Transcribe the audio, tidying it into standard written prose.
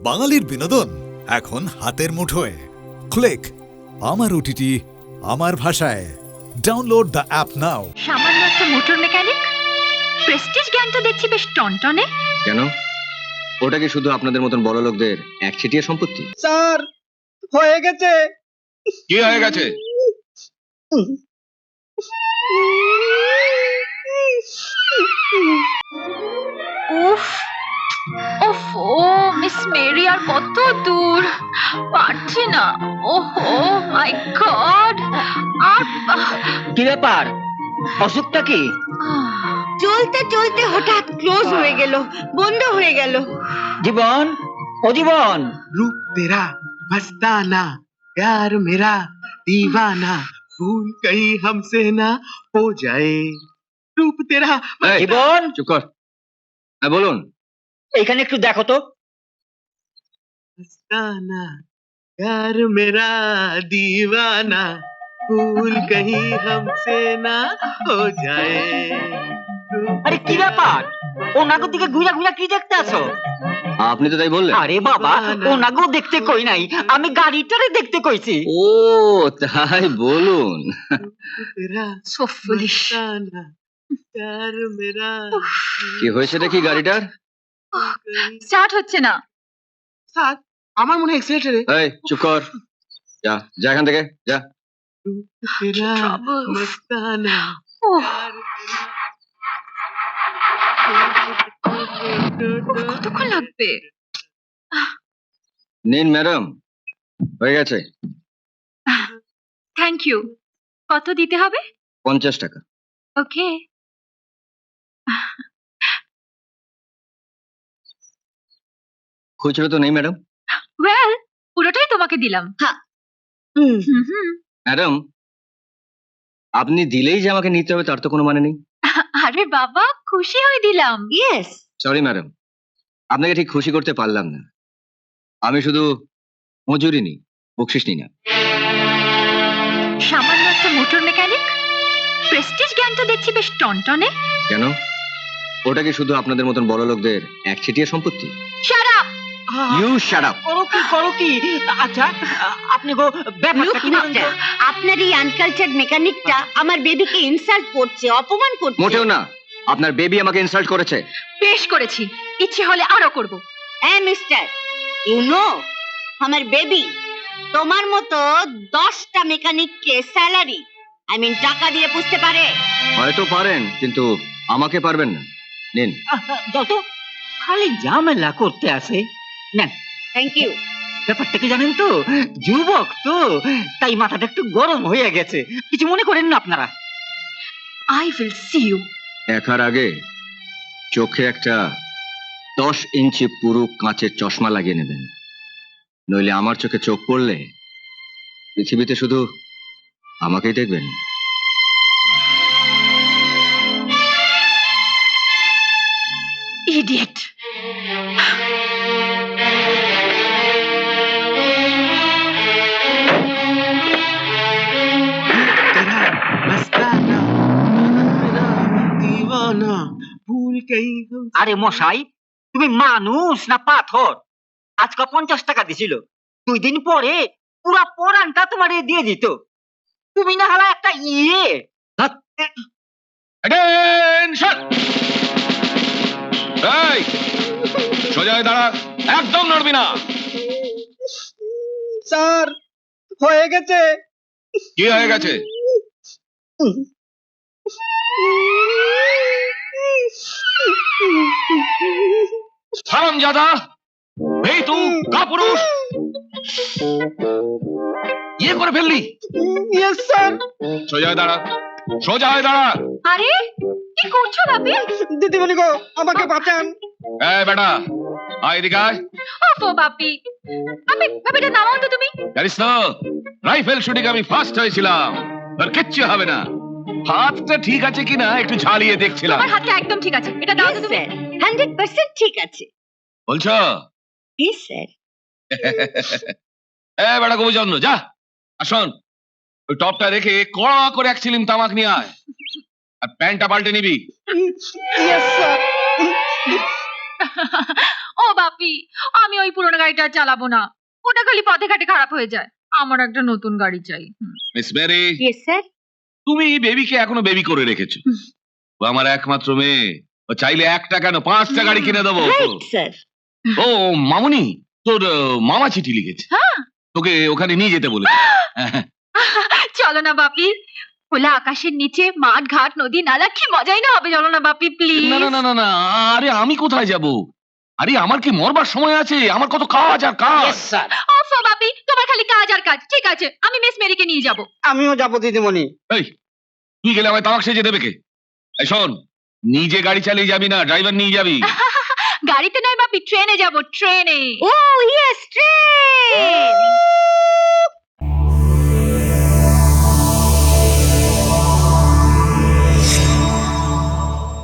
বাঙালির বিনোদন এখন হাতের মুঠোয়। ক্লিক আমার ওটিটি আমার ভাষায়। ডাউনলোড দ্য অ্যাপ নাও। সামান্য একটা মোটর মেকানিক, প্রেস্টিজ জ্ঞান তো দেখছি বেশ টনটনে। কেন? ওটা কি শুধু আপনাদের মতন বড় লোকদের একচেটিয়া সম্পত্তি? স্যার হয়ে গেছে। কি হয়ে গেছে? উফ উফ, ও মিস মেরি, আর কত দূর, পারছি না। ওহো মাই গড। আর কি ব্যাপার, অসুখটা কি? চলতে চলতে হঠাৎ ক্লোজ হয়ে গেল, বন্ধ হয়ে গেল। জীবন, ও জীবন, रूप तेरा मस्ताना, प्यार मेरा दीवाना, भूल कहीं हमसे ना हो जाए। रूप तेरा এই, জীবন চুপ কর। হ্যাঁ বলুন। এখানে একটু দেখো তো। मस्ताना, प्यार मेरा दीवाना, भूल कहीं हमसे ना हो जाए। আরে কি ব্যাপার, ও নাগর দিকে ঘুরা ঘুরা কি দেখতে আছো? আপনি তো তাই বললেন। আরে বাবা, ও নাগর দেখতে কই নাই, আমি গাড়িটারে দেখতে কইছি। ও তাই বলুন। तेरा সো ফুলিশ। मस्ताना, प्यार मेरा কি হয়েছে দেখি গাড়িটার? স্টার্ট হচ্ছে না। স্যার আমার মনে হয় এক্সিলেটরে। এই চুপ কর, যা যা এখান থেকে যা। तेरा Trouble. मस्ताना, ওহ, प्यार কতক্ষণ লাগবে? নিন ম্যাডাম, হয়ে গেছে। Thank you. কত দিতে হবে? 50 টাকা। ওকে। খুচরো তো নেই ম্যাডাম। ওয়েল, পুরোটাই তোমাকে দিলাম। হুম, হুম। ম্যাডাম, আপনি দিলেই যে আমাকে নিতে হবে তার তো কোনো মানে নেই। আরে বাবা, খুশি হয়ে দিলাম। ইয়েস। সরি ম্যাডাম, আপনাকে ঠিক খুশি করতে পারলাম না। আমি শুধু মজুরি নিই, বকশিস নিই না। সামান্য একটা মোটর মেকানিক, প্রেস্টিজ জ্ঞান তো দেখছি বেশ টনটনে। কেন? ওটা কি শুধু আপনাদের মতন বড় লোকদের একচেটিয়া সম্পত্তি? Shut up. You shut up. করো কি? আচ্ছা, আপনি গো ব্যাপারটা কি বলুন তো? আপনার এই আনকালচার্ড মেকানিকটা আমার বেবিকে ইনসাল্ট করছে, অপমান করছে। মোটেও না, আপনার বেবি আমাকে ইনসাল্ট করেছে। বেশ করেছি, ইচ্ছে হলে আরো করব। মিস্টার, ইউ নো আমার বেবি তোমার মতো 10টা মেকানিককে স্যালারি, টাকা দিয়ে পুষতে পারে। হয়তো পারেন, কিন্তু আমাকে পারবেন না। নিন। যত খালি ঝামেলা করতে আসে। নেন, থ্যাংক ইউ। ব্যাপারটা কি জানেন তো, যুবক তো, তাই মাথাটা একটু গরম হয়ে গেছে। কিছু মনে করেন না আপনারা। I will see you. দেখার আগে চোখে একটা 10 ইঞ্চি পুরু কাঁচের চশমা লাগিয়ে নেবেন, নইলে আমার চোখে চোখ পড়লে পৃথিবীতে শুধু আমাকেই দেখবেন। ইডিয়েট। तेरा मस्ताना, मेरा दीवाना, भूल कहीं हम আরে মশাই, তুমি মানুষ না পাথর? আজকে 50 টাকা দিছিল, 2 দিন পরে পুরা পরানটা তোমারে দিয়ে দিত। তুমি না হলা একটা ইয়ে। ধ্যাৎ, অ্যাটেনশন! এই, সোজা হয়ে দাঁড়া, একদম নড়বি না। স্যার হয়ে গেছে। কি হয়ে গেছে? হারামজাদা, এই তু কাপুরুষ, ইয়ে করে ফেললি। Yes sir. সোজা হয়ে দাঁড়া, সোজা হয়ে দাঁড়া। আরে কি করছো বাপি? দিদিমণি গো, আমাকে বাঁচান। এই বেটা, আয় এদিকে আয়। ওফো বাপি, আপনি বাপিটা নামাও তো তুমি। জানিস তো, রাইফেল শুটিং আমি ফার্স্ট হয়েছিলাম। তোর কিচ্ছু হবে না। হাতটা ঠিক আছে কিনা একটু ঝালিয়ে দেখছিলাম। আমার হাতটা একদম ঠিক আছে, এটা দাও তো তুমি। 100% ঠিক আছে। বলছো? Please sir. এ বেটা গোবিচন্দ্র, যা আসুন, ওই টপটা রেখে কড়া করে এক চিলিম তামাক নিয়ে আয়, আর প্যান্টটা পাল্টে নিবি। Yes sir. ও বাপি, আমি ওই পুরোনো গাড়িটা আর চালাবো না। ওটা খালি পথে ঘাটে খারাপ হয়ে যায়। আমার একটা নতুন গাড়ি চাই। Miss Mary, yes sir. তুমি বেবিকে এখনো বেবি করে রেখেছো। ও আমার একমাত্র মেয়ে, ও চাইলে একটা কেন 5টা গাড়ি কিনে দেবো। Right sir. ও মামুনি, তোর মামা চিঠি লিখেছে, হ্যাঁ। তোকে ওখানে নিয়ে যেতে বলে। চলো না বাপি, খোলা আকাশের নিচে মাঠ ঘাট নদী নালা, কি মজাই না হবে। চলো না বাপি প্লিজ। না না না না না, আরে আমি কোথায় যাব? আরে আমার কি মরবার সময় আছে? আমার কত কাজ আর কাজ। Yes sir. ওফো বাপি, তোমার খালি কাজ আর কাজ। ঠিক আছে, আমি মিস মেরিকে নিয়ে যাব। আমিও যাবো দিদিমণি। এই, তুই গেলে আমায় তামাক সেজে দেবে কে? এই শোন, নিজে গাড়ি চালিয়ে যাবি না, ড্রাইভার নিয়ে যাবি। গাড়িতে নয় বাপি, ট্রেনে যাব, ট্রেনে। ও ইয়েস ট্রেন।